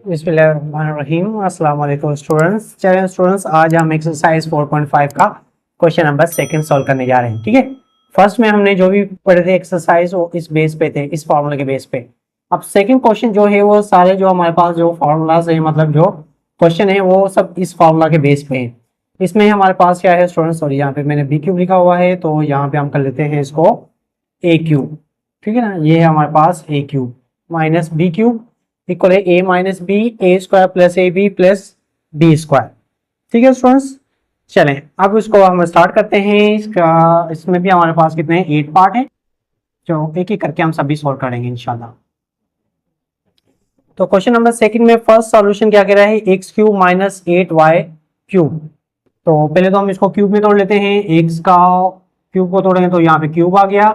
बिस्मिल्लाहिर्रहमानिर्रहीम। अस्सलाम वालेकुम स्टूडेंट्स। चलिए स्टूडेंट्स, आज हम एक्सरसाइज 4.5 का क्वेश्चन नंबर सेकंड सॉल्व करने जा रहे हैं। ठीक है, फर्स्ट में हमने जो भी पढ़े थे एक्सरसाइज वो इस बेस पे थे, इस फार्मूला के बेस पे। अब सेकंड क्वेश्चन जो है वो सारे जो हमारे पास जो फार्मूलाज है, मतलब जो क्वेश्चन है वो सब इस फार्मूला के बेस पे है। इसमें हमारे पास क्या है स्टूडेंट्स, और यहाँ पे मैंने बी क्यूब लिखा हुआ है, तो यहाँ पे हम कर लेते हैं इसको ए क्यूब। ठीक है ना, ये है हमारे पास a cube minus b cube equal है a minus b, a square plus a b plus b square. ठीक है स्टूडेंट्स, चलें अब इसको हम स्टार्ट करते हैं। इसमें भी हमारे पास कितने 8 पार्ट हैं, जो एक एक करके हम सभी सॉल्व करेंगे इंशाल्लाह। तो क्वेश्चन नंबर सेकंड में फर्स्ट सॉल्यूशन क्या कह रहा है, x cube minus 8y cube. तो पहले तो हम इसको क्यूब में तोड़ लेते हैं, एक्स का क्यूब को तोड़ेंगे तो यहाँ पे क्यूब आ गया,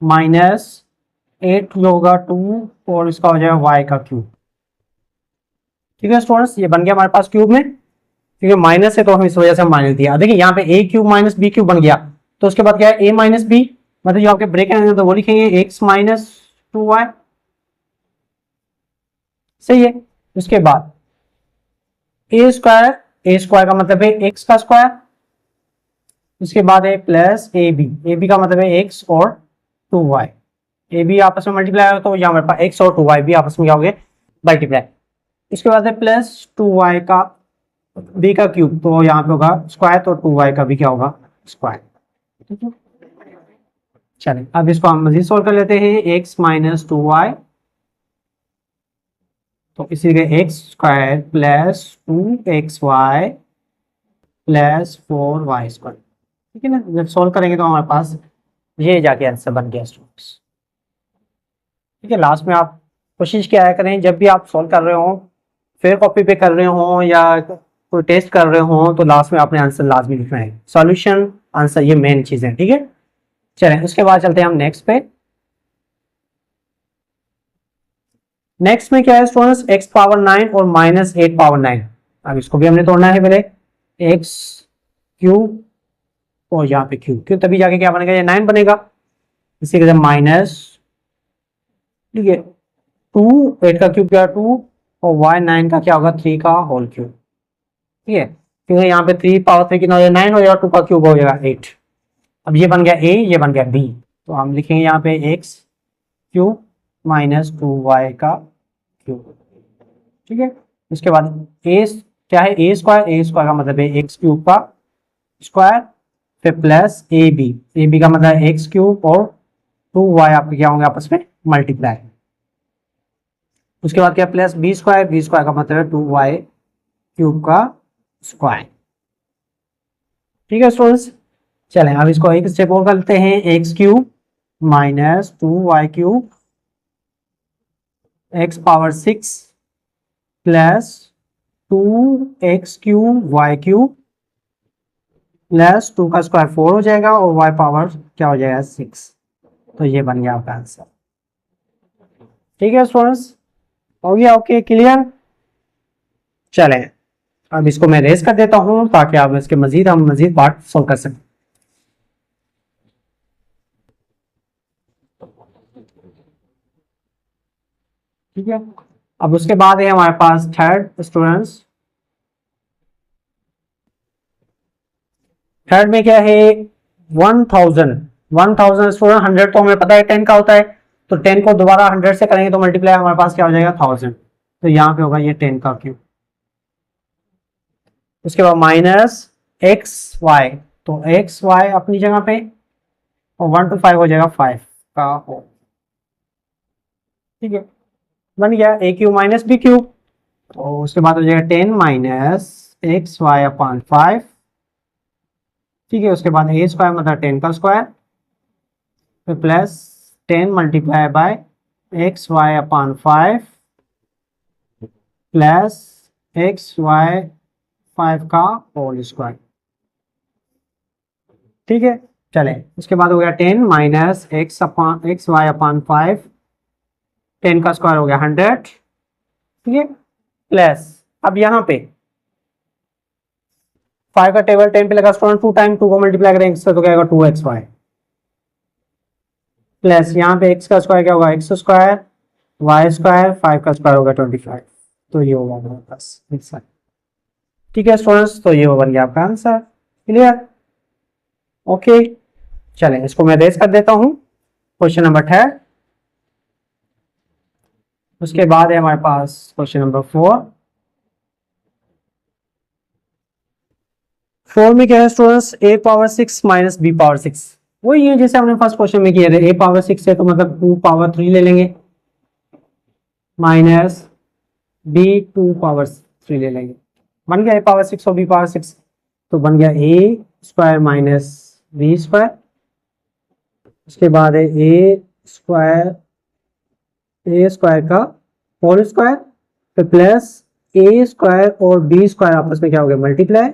माइनस 8 होगा 2 और इसका हो जाएगा y का क्यूब। ठीक है स्टूडेंट्स, ये बन गया हमारे पास क्यूब में। ठीक है, माइनस है तो हम इस वजह से माइनस दिया। देखिए यहाँ पे ए क्यूब माइनस बी क्यूब बन गया, तो उसके बाद क्या है ए माइनस बी, मतलब जो आपके ब्रेक है तो वो लिखेंगे एक्स माइनस 2y। सही है, उसके बाद ए स्क्वायर का मतलब है एक्स का स्क्वायर, उसके बाद है प्लस ए बी का मतलब है एक्स और 2y। ए बी आपस में मल्टीप्लाई हो तो यहाँ हमारे पास एक्स और 2y भी आपस में क्या हो गए मल्टीप्लाई। इसके बाद है प्लस 2y का बी का क्यूब, तो यहाँ पे होगा स्क्वायर, तो 2y का भी क्या होगा स्क्वायर। ठीक है, चलिए अब इसको हम मजीद सोल्व कर लेते हैं। x माइनस 2y, तो इसी के x square plus 2xy plus 4y square. ठीक है ना, जब सोल्व करेंगे तो हमारे पास ये जाके आंसर बन गया स्टूडेंट्स। ठीक है, लास्ट में आप कोशिश किया करें जब भी आप सोल्व कर रहे हो, फिर कॉपी पे कर रहे हो या कोई टेस्ट कर रहे हो, तो लास्ट में आपने आंसर लाजमी लिखना है, सॉल्यूशन आंसर, ये मेन चीज है। ठीक है, चलें उसके बाद चलते हैं हम नेक्स्ट पे। नेक्स्ट में क्या है स्टूडेंट्स, x पावर 9 और माइनस 8 पावर 9। अब इसको भी हमने तोड़ना है, पहले x क्यूब और यहाँ पे क्यूब, क्यों तभी जाके क्या बनेगा, ये 9 बनेगा। इसी के साथ माइनस, ठीक है 2, 8 का क्यूब क्या 2 और y 9 का क्या होगा 3 का होल क्यूब। ठीक है, क्योंकि यहाँ पे 3 पावर 3 कितना हो जाएगा 9 हो जाएगा, 2 का क्यूब हो जाएगा 8। अब ये बन गया a, ये बन गया b, तो हम लिखेंगे यहाँ पे x क्यूब माइनस 2y का क्यूब। ठीक है, उसके बाद a क्या है ए स्क्वायर का मतलब है एक्स क्यूब का स्क्वायर, फिर प्लस ए बी का मतलब है एक्स क्यूब और 2y आपके क्या होंगे आपस में मल्टीप्लाई। उसके बाद क्या प्लस बी स्क्वायर का मतलब है 2y क्यूब का स्क्वायर। ठीक है स्टूडेंट्स, चलें अब इसको एक स्टेप और करते हैं, x cube minus 2y cube x power 6 plus 2x cube y cube plus 2 का स्क्वायर 4 हो जाएगा और y पावर क्या हो जाएगा 6। तो ये बन गया आपका आंसर। ठीक है स्टूडेंट्स, हो गया ओके क्लियर। चलें अब इसको मैं रेस कर देता हूं ताकि आप इसके मजीद पार्ट सोल्व कर सकें। ठीक है, अब उसके बाद है हमारे पास थर्ड स्टूडेंट्स। थर्ड में क्या है 1000 स्टूडेंट, 100 तो हमें पता है 10 का होता है, तो 10 को दोबारा 100 से करेंगे तो मल्टीप्लाई हमारे पास क्या हो जाएगा 1000, तो यहाँ पे होगा ये 10 का क्यूब। उसके बाद माइनस एक्स वाई, तो एक्स वाई अपनी जगह पे और 1 to 5 हो जाएगा 5 का होल। ठीक है, बन गया ए क्यूब माइनस बी क्यूब, तो उसके बाद हो जाएगा 10 माइनस एक्स वाई अपॉन 5। ठीक है, उसके बाद ए स्क्वायर मतलब 10 का स्क्वायर, फिर plus 10 multiply by x y upon 5 plus x y 5 का होल स्क्वायर। ठीक है, चले उसके बाद हो गया 10 माइनस एक्स वाई अपॉन 5, 10 का स्क्वायर हो गया 100। ठीक है, प्लस अब यहाँ पे 5 का टेबल 10 पे लगा स्टूडेंट, 2 टाइम 2 को मल्टीप्लाई करेंगे तो क्या होगा 2xy प्लस यहाँ पे x का स्क्वायर क्या होगा x स्क्वायर, y स्क्वायर, 5 का स्क्वायर होगा 25। तो ये होगा हमारे पास आंसर। ठीक है स्टूडेंट्स, तो ये बन गया आपका आंसर। क्लियर? ओके, चलें इसको मैं रेज कर देता हूँ। Question number 10। उसके बाद है हमारे पास क्वेश्चन नंबर 4। 4 में क्या है students, a power 6 minus b power 6। वही है जैसे हमने फर्स्ट क्वेश्चन में किया था, a पावर 6 है तो मतलब 2 पावर 3 ले लेंगे, माइनस b 2 पावर 3 ले लेंगे। बन गया a पावर 6 और b पावर 6, तो बन गया a square minus b square. उसके बाद है a स्क्वायर का होल स्क्वायर, फिर प्लस a स्क्वायर और b स्क्वायर आपस में क्या हो गया, मल्टीप्लाई।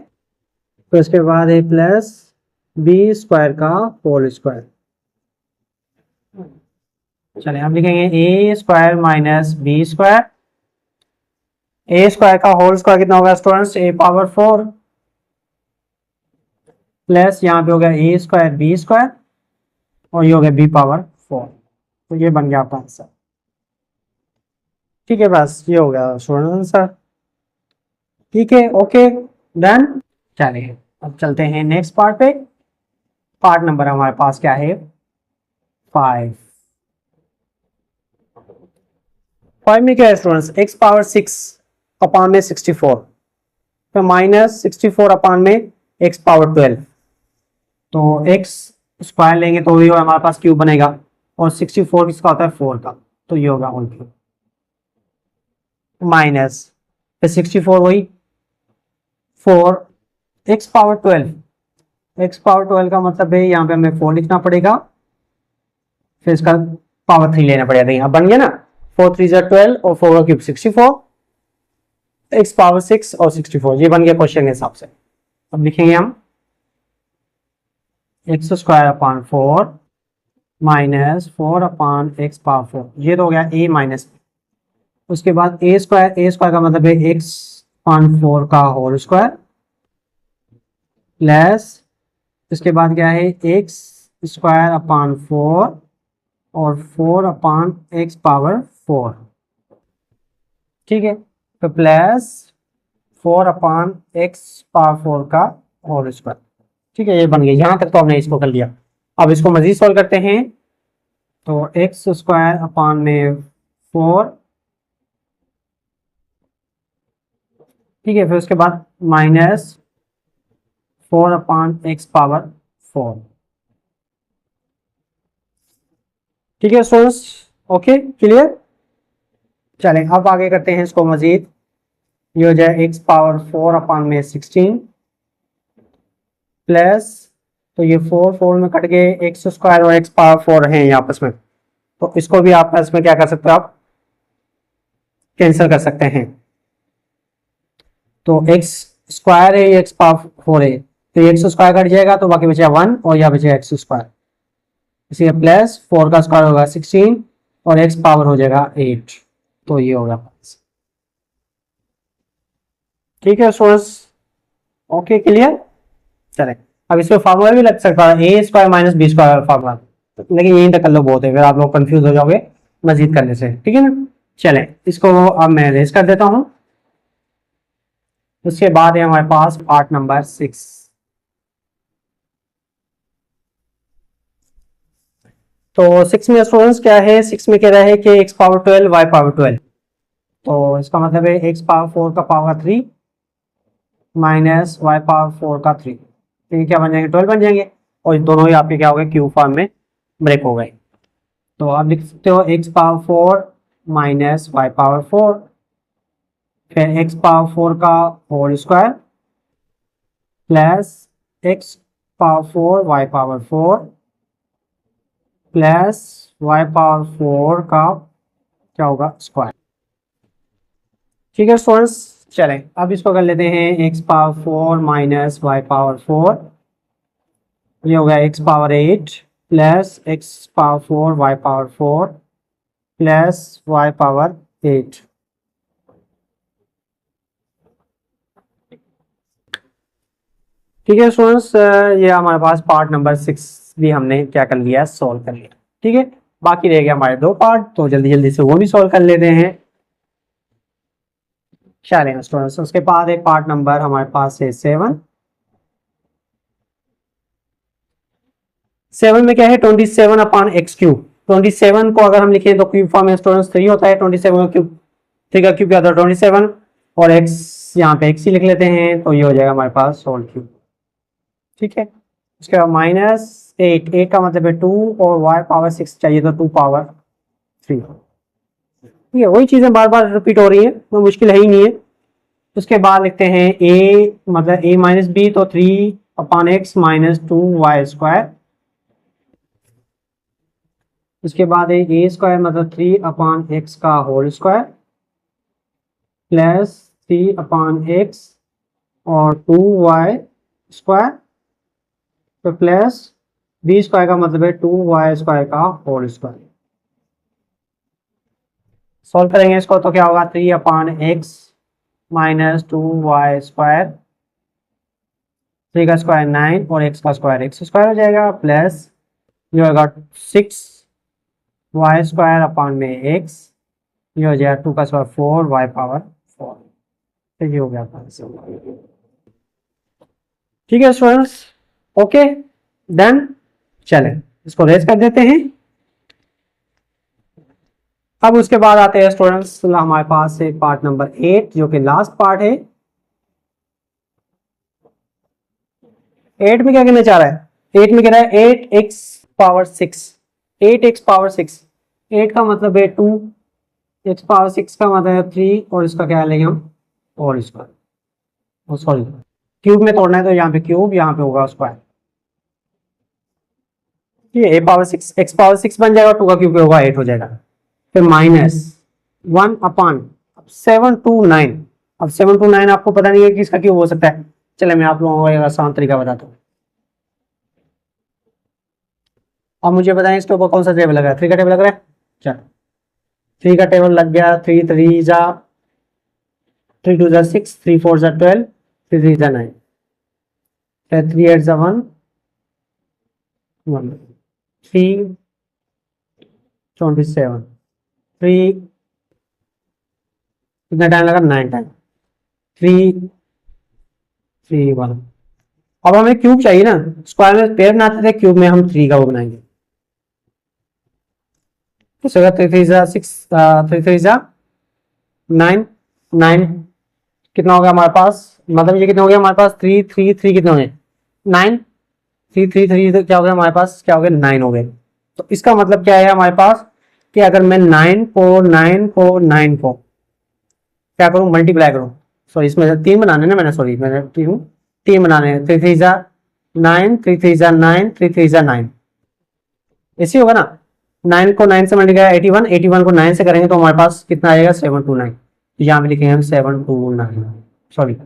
तो इसके बाद है प्लस b स्क्वायर का होल स्क्वायर। चलिए हम लिखेंगे a square minus b square. a square का होल स्क्वायर कितना होगा स्टूडेंट्स, a पावर 4 प्लस यहाँ पे हो गया a स्क्वायर b स्क्वायर और ये हो गया b पावर 4। तो ये बन गया आपका आंसर। ठीक है, बस ये हो गया स्टूडेंट आंसर। ठीक है, ओके डन। चलिए अब चलते हैं नेक्स्ट पार्ट पे। पार्ट नंबर हमारे पास क्या है, 5। 5 में क्या है स्टूडेंट्स, x पावर 6 अपान में 64, तो माइनस 64 अपान में x पावर 12। तो x स्क्वायर लेंगे तो ये हमारे पास क्यूब बनेगा, और 64 किसका होता है, 4 का, तो ये होगा होल क्यूब। माइनस फिर 64 वही 4 x पावर 12। x पावर 12 का मतलब है यहाँ पे हमें 4 लिखना पड़ेगा, फिर इसका पावर 3 लेना पड़ेगा। यहाँ बन गया ना, 4 3 12 और 4 का क्यूब 64, x पावर 6 और 64, ये बन गया क्वेश्चन के हिसाब से। अब लिखेंगे हम x स्क्वायर अपान 4 माइनस 4 अपान x पावर 4, ये तो हो गया a माइनस। उसके बाद a स्क्वायर का मतलब है x अपान 4 का होल स्क्वायर, प्लस इसके बाद क्या है x स्क्वायर अपान 4 और 4 अपान x पावर 4। ठीक है, तो प्लस 4 अपान x पावर 4 का होल स्क्वायर। ठीक है, ये बन गया। यहां तक तो हमने इसको कर लिया। अब इसको मजीद सॉल्व करते हैं, तो x स्क्वायर अपान में 4, ठीक है, फिर उसके बाद माइनस 4 अपान x पावर 4। ठीक है स्टूडेंट्स, ओके क्लियर। चलें अब आगे करते हैं इसको मजीद। ये हो जाए x पावर 4 अपान में 16 प्लस, तो ये 4 में कट गए, x स्क्वायर और x पावर 4 हैं यहाँ आपस में, तो इसको भी आप इसमें क्या कर सकते हो, आप कैंसिल कर सकते हैं। तो x स्क्वायर है, x पावर 4 है, तो x स्क्वायर कट जाएगा तो बाकी बचेगा 1 और यहाँ बचेगा x स्क्वायर। इसी प्लस 4 का स्क्वायर होगा 16 और x पावर हो जाएगा 8, तो ये होगा। ठीक है स्टूडेंट्स, ओके क्लियर। चले अब इसमें फार्मूला भी लग सकता है, a square minus b square formula, लेकिन यहीं तक कर लो बहुत है, फिर आप लोग कंफ्यूज हो जाओगे मजीद करने से। ठीक है ना, चले इसको अब मैं रेज कर देता हूं। उसके बाद है हमारे पास पार्ट नंबर 6। तो 6 में स्टूडेंट्स क्या है, 6 में कह रहा है कि x पावर 12 y पावर 12, तो इसका मतलब है x पावर 4 का पावर 3 माइनस y पावर 4 का 3, तो ये क्या बन जाएंगे, 12 बन जाएंगे, और दोनों ही आपके क्या हो गए, क्यूब फॉर्म में ब्रेक हो गए। तो आप लिख सकते हो x power 4 minus y power 4, फिर x पावर 4 का whole square plus x power 4 y power 4 plus y power 4 का क्या होगा, स्क्वायर। ठीक है स्टूडेंट्स, चलें अब इसको कर लेते हैं x power 4 minus y power 4, ये होगा x power 8 plus x power 4 y power 4 plus y power 8। ठीक है स्टूडेंट्स, ये हमारे पास पार्ट नंबर 6 भी हमने क्या कर लिया, सॉल्व कर लिया। ठीक है, बाकी रह गया हमारे 2 पार्ट, तो जल्दी जल्दी से वो भी सॉल्व कर लेते हैं। चलें स्टूडेंट्स, उसके बाद एक पार्ट नंबर हमारे पास है 7। 7 में क्या है 27 अपॉन एक्स क्यूब। 27 को अगर हम लिखें तो क्यूब फॉर्म में स्टूडेंट्स 3 होता है, 27 का क्यूब 3 का क्यूब क्या होता है 27, और एक्स यहाँ पे एक्स ही लिख लेते हैं, तो ये हो जाएगा हमारे पास होल क्यूब। ठीक है, उसके बाद -8, 8 का मतलब है 2 और y पावर 6 चाहिए तो 2 पावर 3। ठीक है, वही चीज़ें बार बार रिपीट हो रही है, कोई मुश्किल है ही नहीं है। उसके बाद लिखते हैं a मतलब a माइनस बी, तो 3 upon x minus 2y square. उसके बाद है a स्क्वायर मतलब 3 अपॉन एक्स का whole square plus 3 upon x और 2y स्क्वायर, तो प्लस बी स्क्वायर का मतलब है 2y स्क्वायर का होल स्क्वायर। सॉल्व करेंगे इसको तो क्या होगा 3 upon x minus 2y square, 3 का स्क्वायर 9 और x का स्क्वायर x स्क्वायर हो जाएगा, प्लस ये होगा 6y स्क्वायर अपॉन में x, ये हो जाएगा 2 का स्क्वायर 4y पावर 4। तो ये हो गया। ठीक है स्टूडेंट्स, ओके डन। चलें इसको रेज कर देते हैं। अब उसके बाद आते हैं स्टूडेंट्स हमारे पास है पार्ट नंबर 8 जो कि लास्ट पार्ट है। 8 में क्या कहना चाह रहा है, 8 में कह रहा है 8x पावर 6, 8x पावर 6, 8 का मतलब है 2, x पावर 6 का मतलब है 3 और इसका क्या लेंगे हम और स्क्वायर, सॉरी क्यूब में तोड़ना है तो यहाँ पे क्यूब, यहाँ पे होगा स्क्वायर। ये a पावर 6 x पावर 6 बन जाएगा, 2 का क्यूब होगा 8 हो जाएगा, फिर -1 अपॉन 7 to 9। अब 7 to 9 आपको पता नहीं है कि इसका क्यूब हो सकता है, चले मैं आप लोगों को एक आसान तरीका बताता हूँ। अब मुझे बताएं इसके ऊपर कौन सा टेबल लग रहा है, 3 का टेबल लग रहा है। चलो 3 का टेबल लग गया, 3 3 जा 3 2 जा 6, 3 4 जा 12, 3 3 जा 9, 3 8 जा 1 1, 3 27, 3 कितना टाइम लगा 9 टाइम, 3 3 1। अब हमें क्यूब चाहिए ना, स्क्वायर में पेयर बनाते थे, क्यूब में हम 3 का वो बनाएंगे। तो 3 3 जा 6, 3 3 जा 9, 9 कितना हो गया हमारे पास, मतलब ये कितना हो गया हमारे पास 3 3 3 कितने हो गए 9, 3 3 3 तो क्या हो गया हमारे पास, क्या हो गया 9 हो गए। तो इसका मतलब क्या है हमारे पास कि अगर मैं 9 को क्या करूं मल्टीप्लाई करूं, सॉरी इसमें 3 बनाने ना मैंने, सॉरी मैंने 3 बनाने, 3 3 जा 9, 3 3 जा 9, 3 3 जा 9, ऐसे होगा ना। 9 को 9 से मल्टीप्लाई 81, 81 को 9 से करेंगे तो हमारे पास कितना आएगा 729। तो यहाँ पे लिखेंगे हम 729, सॉरी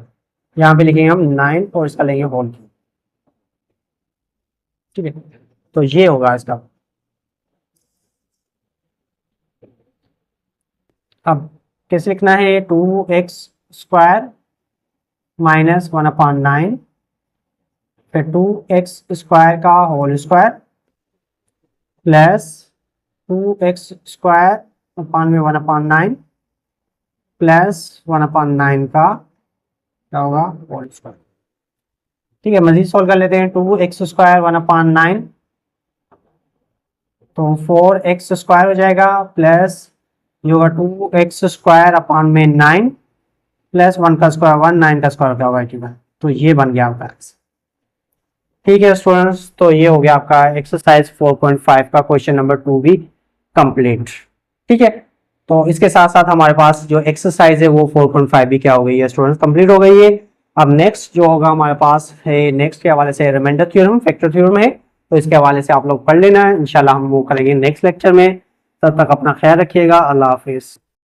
यहाँ पे लिखेंगे हम 9 और इसका लेंगे होल। ठीक है, तो ये होगा इसका। अब कैसे लिखना है, 2x स्क्वायर माइनस 1/9, फिर 2x स्क्वायर का whole square plus 2x square upon में 1/9 प्लस 1/9 का क्या होगा होल स्क्वायर। ठीक है, मजीद सॉल्व कर लेते हैं। 2x स्क्वायर 1/9 तो 4x स्क्वायर हो जाएगा, प्लस ये होगा 2x स्क्वायर अपॉन में 9 प्लस 1 का स्क्वायर 1, 9 का स्क्वायर क्या होगा 81। तो ये बन गया आपका। ठीक है स्टूडेंट्स, तो ये हो गया आपका एक्सरसाइज 4.5 का क्वेश्चन नंबर 2 भी कंप्लीट। ठीक है, तो इसके साथ साथ हमारे पास जो एक्सरसाइज है वो 4.5 भी क्या हो गई है स्टूडेंट्स, कंप्लीट हो गई है। अब नेक्स्ट जो होगा हमारे पास है, नेक्स्ट के हवाले से रिमाइंडर थ्योरम, फैक्टर थ्योरम है, तो इसके हवाले से आप लोग पढ़ लेना है, इंशाल्लाह हम वो करेंगे नेक्स्ट लेक्चर में। तब तक अपना ख्याल रखिएगा, अल्लाह हाफिज।